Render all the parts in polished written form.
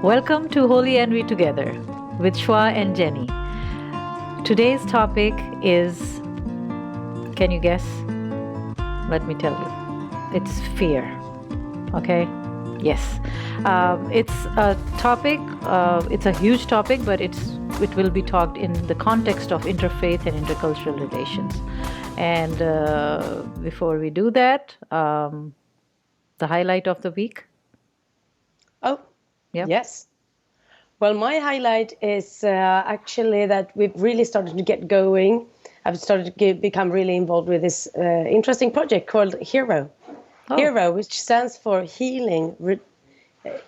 Welcome to Holy Envy Together with Shwa and Jenny. Today's topic is, can you guess? Let me tell you. It's fear. Okay? Yes. It's a topic, it's a huge topic, but it will be talked in the context of interfaith and intercultural relations. And before we do that, the highlight of the week. Oh, Yep. yes. Well, my highlight is actually that we've really started to get going. I've started to become really involved with this interesting project called HERO. Oh. HERO, which stands for Healing,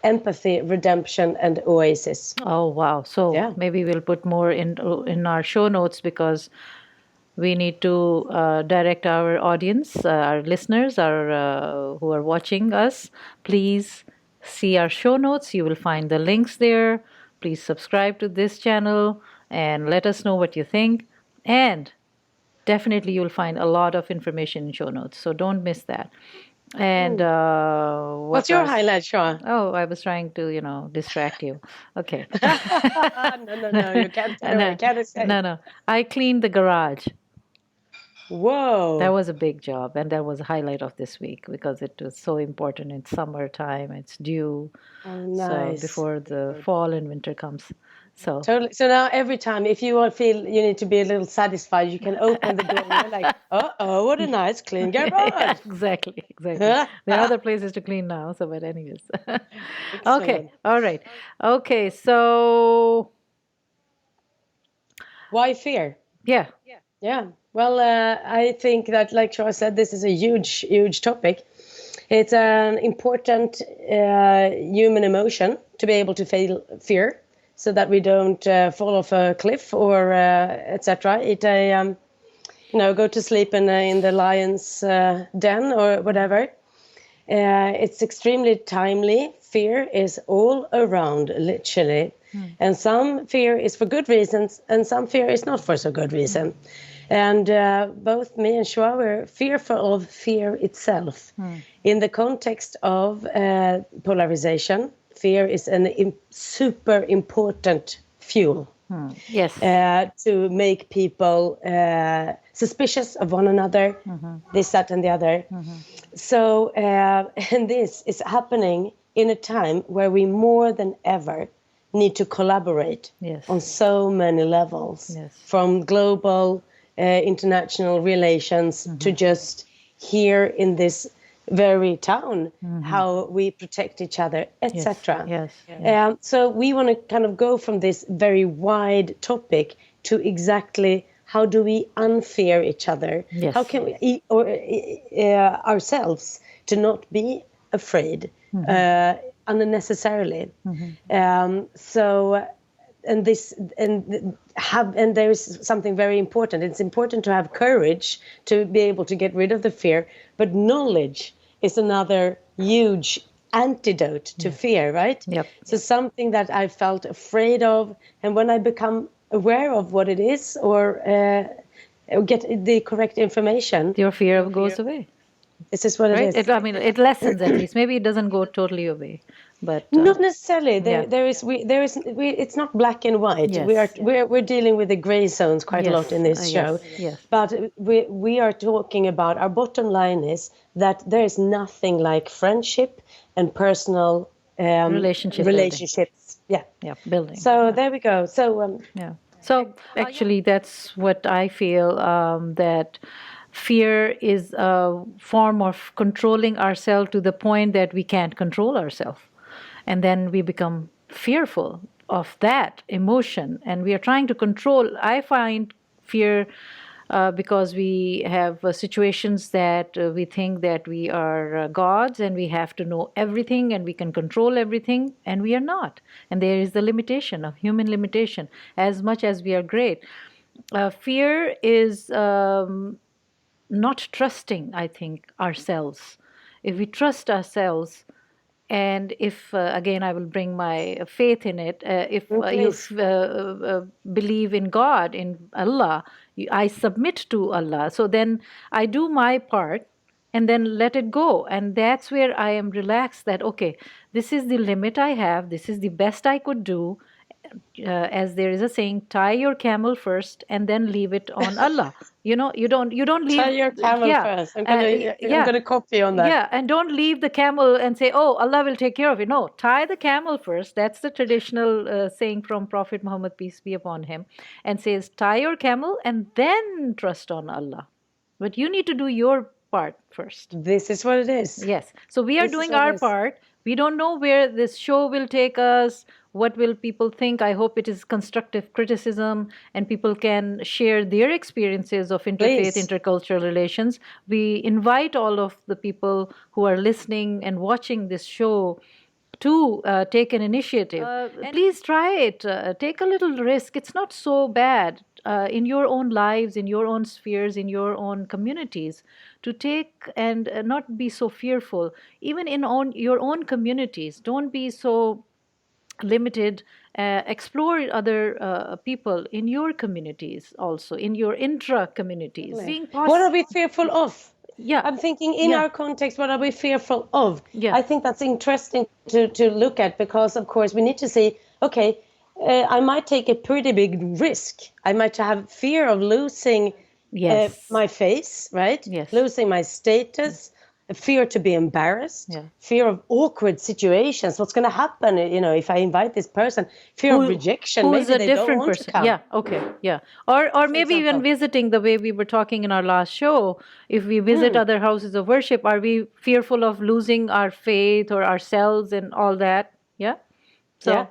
Empathy, Redemption, and Oasis. Oh, wow. So Yeah. maybe we'll put more in our show notes, because we need to direct our audience, our listeners, our who are watching us. Please see our show notes. You will find the links there. Please subscribe to this channel and let us know what you think. And definitely you'll find a lot of information in show notes, so don't miss that. And What's your highlight, Shwa? Oh, I was trying to, distract you. Okay. No, you can't. No, Can't say. no. I cleaned the garage. Whoa. That was a big job, and that was a highlight of this week because it was so important. It's summertime, it's due, Oh, nice. so before the fall and winter comes. So Totally. So now every time, if you feel you need to be a little satisfied, you can open the door and you're like, oh, what a nice clean garage. Yeah, exactly. There are other places to clean now. So, but anyways, okay, all right, okay. So why fear? Yeah. Well, I think that, like Shwa said, this is a huge topic. It's an important human emotion to be able to feel fear, so that we don't fall off a cliff or etc. Go to sleep in the lion's den or whatever. It's extremely timely. Fear is all around, literally. And some fear is for good reasons, and some fear is not for so good reason. And both me and Shwa were fearful of fear itself. In the context of polarization, fear is a super important fuel. Yes. To make people suspicious of one another, this, that, and the other. So, and this is happening in a time where we more than ever need to collaborate on so many levels, from global, international relations to just here in this very town, how we protect each other, etc. Yes. So we want to kind of go from this very wide topic to exactly how do we unfear each other? Yes. How can we ourselves to not be afraid unnecessarily? And there is something very important. It's important to have courage to be able to get rid of the fear, but knowledge is another huge antidote to fear, right? Yep. So something that I felt afraid of, and when I become aware of what it is, or get the correct information, your fear goes away. This is what it is. It lessens at least. Maybe it doesn't go totally away, but not necessarily. It's not black and white. Yes. We're dealing with the gray zones quite a lot in this show. Yes. But we are talking about, our bottom line is that there is nothing like friendship and personal relationships. Building. So there we go. So So actually, that's what I feel, that fear is a form of controlling ourselves to the point that we can't control ourselves. And then we become fearful of that emotion. And we are trying to control. I find fear because we have situations that we think that we are gods and we have to know everything and we can control everything, and we are not. And there is the limitation of human limitation, as much as we are great. Fear is not trusting, I think, ourselves. If we trust ourselves, and if, again, I will bring my faith in it, if you believe in God, in Allah, I submit to Allah. So then I do my part and then let it go. And that's where I am relaxed that, okay, this is the limit I have, this is the best I could do. As there is a saying, tie your camel first and then leave it on Allah. You don't Try leave. your camel Yeah. first. I'm Yeah. gonna copy on that. Yeah, and don't leave the camel and say, "Oh, Allah will take care of it." No, tie the camel first. That's the traditional saying from Prophet Muhammad, peace be upon him, and says, "Tie your camel and then trust on Allah." But you need to do your part first. This is what it is. Yes. So we are This is doing what our it is. part. We don't know where this show will take us. What will people think? I hope it is constructive criticism and people can share their experiences of interfaith, Please. intercultural relations. We invite all of the people who are listening and watching this show to take an initiative. Please try it. Take a little risk. It's not so bad in your own lives, in your own spheres, in your own communities, to take and not be so fearful. Even in your own communities, don't be so limited. Explore other people in your communities, also in your intra communities. What are we fearful of? Yeah. I'm thinking in Yeah. our context, what are we fearful of? Yeah. I think that's interesting to look at, because of course we need to say, okay, I might take a pretty big risk. I might have fear of losing Yes. my face, right? Yes. Losing my status, a fear to be embarrassed, Yeah. fear of awkward situations. What's going to happen, if I invite this person? Fear of rejection. Who Maybe is a they don't different want person. to come. Yeah, okay, yeah. Or maybe even example. visiting, the way we were talking in our last show. If we visit other houses of worship, are we fearful of losing our faith or ourselves and all that? Yeah. So Yeah,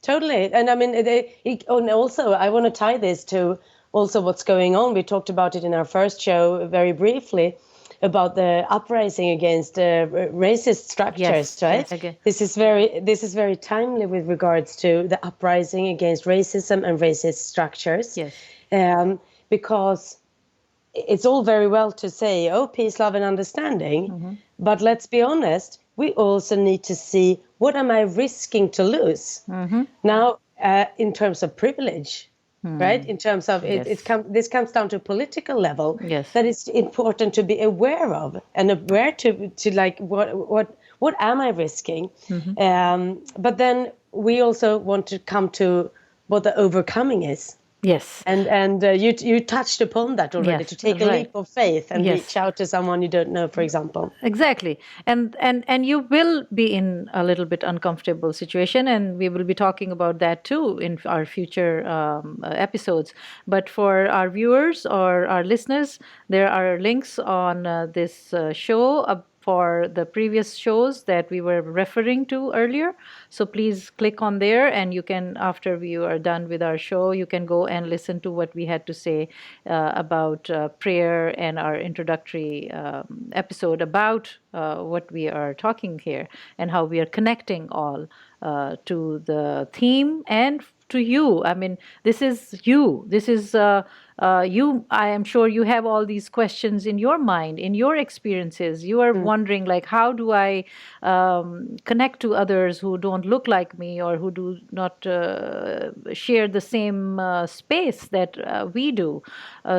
totally. And I mean, and also I want to tie this to also what's going on. We talked about it in our first show very briefly about the uprising against racist structures, Yes, right? yes, okay. This is very timely with regards to the uprising against racism and racist structures. Yes. Because it's all very well to say, oh, peace, love, and understanding. But let's be honest, we also need to see, what am I risking to lose? Now, in terms of privilege, right? In terms of Yes. this comes down to a political level. Yes. That it's important to be aware of, and aware to like what am I risking? But then we also want to come to what the overcoming is. Yes. And you touched upon that already, Yes, to take a right. leap of faith and Yes. reach out to someone you don't know, for example. Exactly. And you will be in a little bit uncomfortable situation, and we will be talking about that too in our future episodes. But for our viewers or our listeners, there are links on this show for the previous shows that we were referring to earlier. So please click on there, and you can, after we are done with our show, you can go and listen to what we had to say about prayer and our introductory episode about what we are talking here and how we are connecting all to the theme and to you. I mean, this is you. This is you. I am sure you have all these questions in your mind, in your experiences. You are wondering, like, how do I connect to others who don't look like me or who do not share the same space that we do?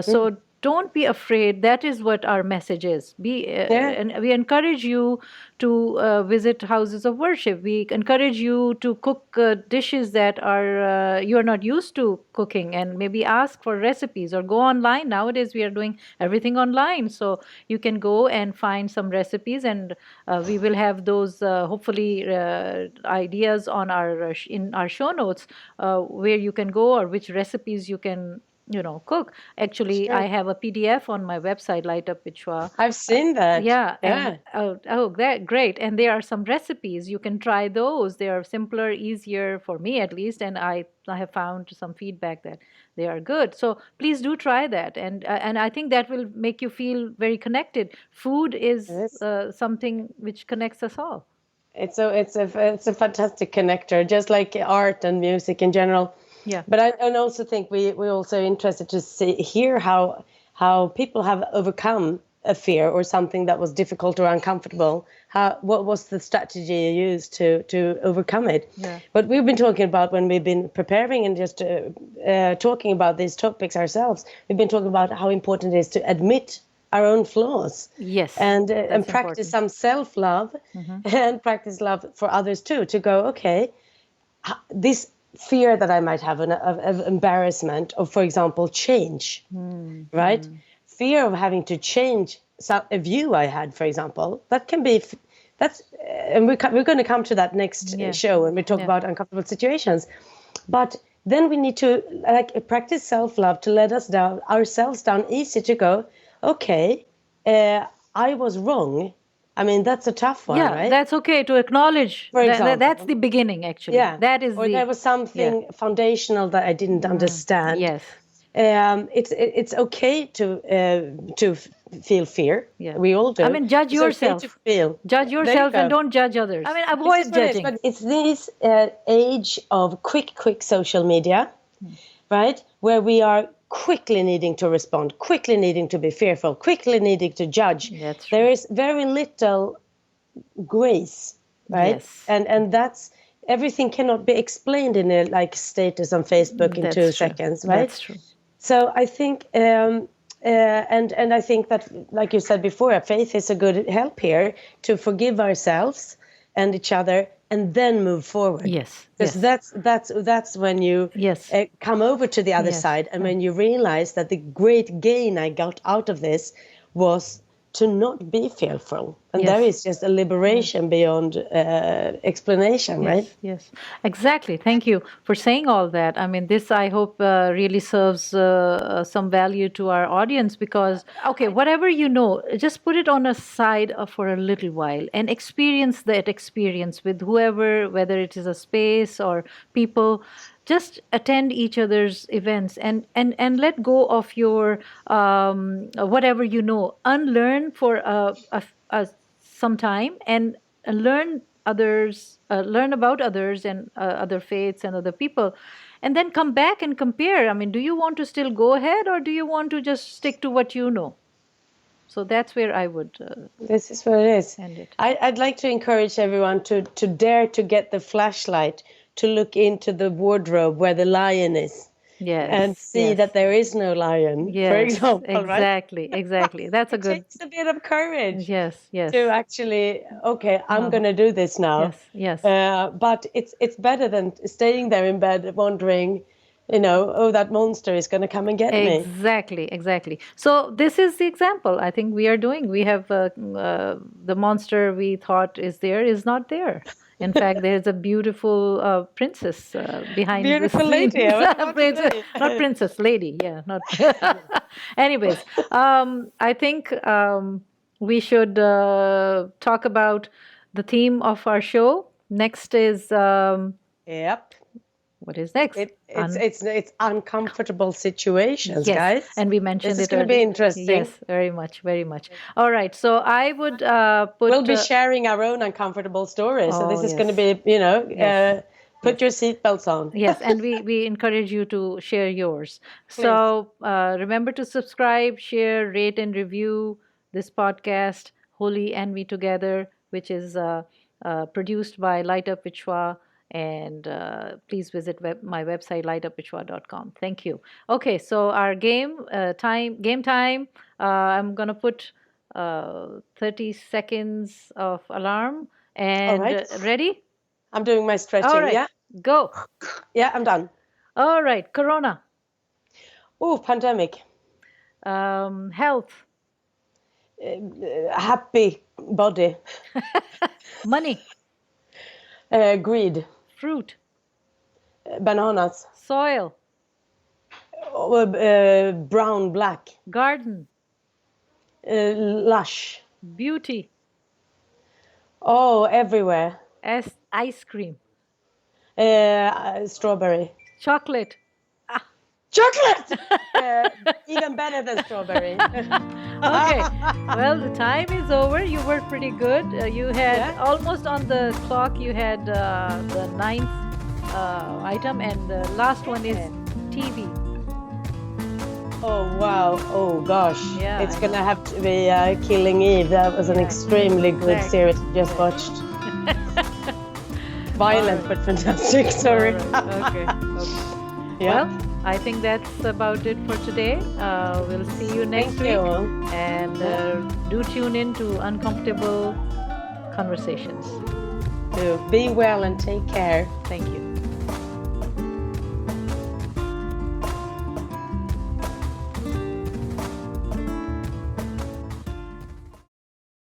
So don't be afraid. That is what our message is. And we encourage you to visit houses of worship. We encourage you to cook dishes that are you are not used to cooking, and maybe ask for recipes or go online. Nowadays we are doing everything online, so you can go and find some recipes, and we will have those hopefully ideas on our in our show notes, where you can go or which recipes you can cook. Actually, Sure. I have a PDF on my website, Light Up with Shwa. I've seen that. Yeah, Yeah. and great. And there are some recipes. You can try those. They are simpler, easier for me at least, and I have found some feedback that they are good. So please do try that, and I think that will make you feel very connected. Food is Yes. something which connects us all. It's a fantastic connector, just like art and music in general. Yeah. But I also think we're also interested to hear how people have overcome a fear or something that was difficult or uncomfortable. What was the strategy you used to overcome it? Yeah. But we've been talking about, when we've been preparing and just talking about these topics ourselves, we've been talking about how important it is to admit our own flaws. Yes, And that's practice important. some self-love and practice love for others too, to go, okay, this fear that I might have of embarrassment, or for example, change, right? Fear of having to change a view I had, for example, that can be, and we're going to come to that next show when we talk about uncomfortable situations. But then we need to practice self-love to let ourselves down easy, to go, okay, I was wrong. I mean, that's a tough one, right? That's okay to acknowledge. For example. That's the beginning, actually. Yeah. That is or there was something foundational that I didn't understand. Yes. It's okay to feel fear. Yeah. We all do. I mean, judge It's yourself. Okay to feel. Judge There you yourself and go. don't judge others. I mean, avoid judging. But it's this age of quick social media, right? Where we are quickly needing to respond, quickly needing to be fearful, quickly needing to judge. That's true. There is very little grace, right? Yes. And that's, everything cannot be explained in a status on Facebook in 2 seconds, right? That's true. So I think, and I think that, like you said before, faith is a good help here to forgive ourselves and each other, and then move forward. Yes. Because that's when you come over to the other side, and when you realize that the great gain I got out of this was to not be fearful. And there is just a liberation beyond explanation, right? Yes, exactly. Thank you for saying all that. I mean, this, I hope, really serves some value to our audience, because, okay, whatever you know, just put it on a side for a little while and experience that experience with whoever, whether it is a space or people. Just attend each other's events and let go of your whatever you know. Unlearn for some time and learn about others and other faiths and other people, and then come back and compare. I mean, do you want to still go ahead, or do you want to just stick to what you know? So that's where I would. This is where it is. End it. I'd like to encourage everyone to dare to get the flashlight, to look into the wardrobe where the lion is. Yes, and see that there is no lion, for example. Exactly, right? Exactly. That's a good. It takes a bit of courage. Yes. To actually, okay, I'm going to do this now. Yes. But it's better than staying there in bed wondering, oh, that monster is going to come and get me. Exactly. So this is the example I think we are doing. We have the monster we thought is not there. In fact, there's a beautiful princess behind beautiful the scenes. Lady. Not princess, lady. Yeah, not. Anyways, I think we should talk about the theme of our show. Next is. Yep. What is next? It's uncomfortable situations, yes. guys. And we mentioned this it. It's going to be interesting. Yes, very much. All right, so I would put. We'll be sharing our own uncomfortable stories. So this is going to be, put your seatbelts on. Yes, and we encourage you to share yours. Please. So remember to subscribe, share, rate, and review this podcast, Holy and Me Together, which is produced by Light Up Vichwa. And please visit my website, lightupvichwa.com. Thank you. Okay, so our game time. I'm going to put 30 seconds of alarm. And all right. Ready? I'm doing my stretching. All right, yeah? Go. Yeah, I'm done. All right, Corona. Oh, pandemic. Health. Happy body. Money. Greed. Fruit. Bananas. Soil. Brown, black. Garden. Lush. Beauty. Oh, everywhere. Ice cream. Strawberry. Chocolate. Chocolate! Even better than strawberry. Okay. Well, the time is over. You were pretty good. You had almost on the clock. You had the 9th item, and the last one is TV. Oh wow! Oh gosh! Yeah, it's gonna have to be Killing Eve. That was an extremely good series we just watched. Violent but fantastic. Sorry. Right. Okay. Yeah. Well, I think that's about it for today. We'll see you next Thank week. you. And do tune in to Uncomfortable Conversations. So be well and take care. Thank you.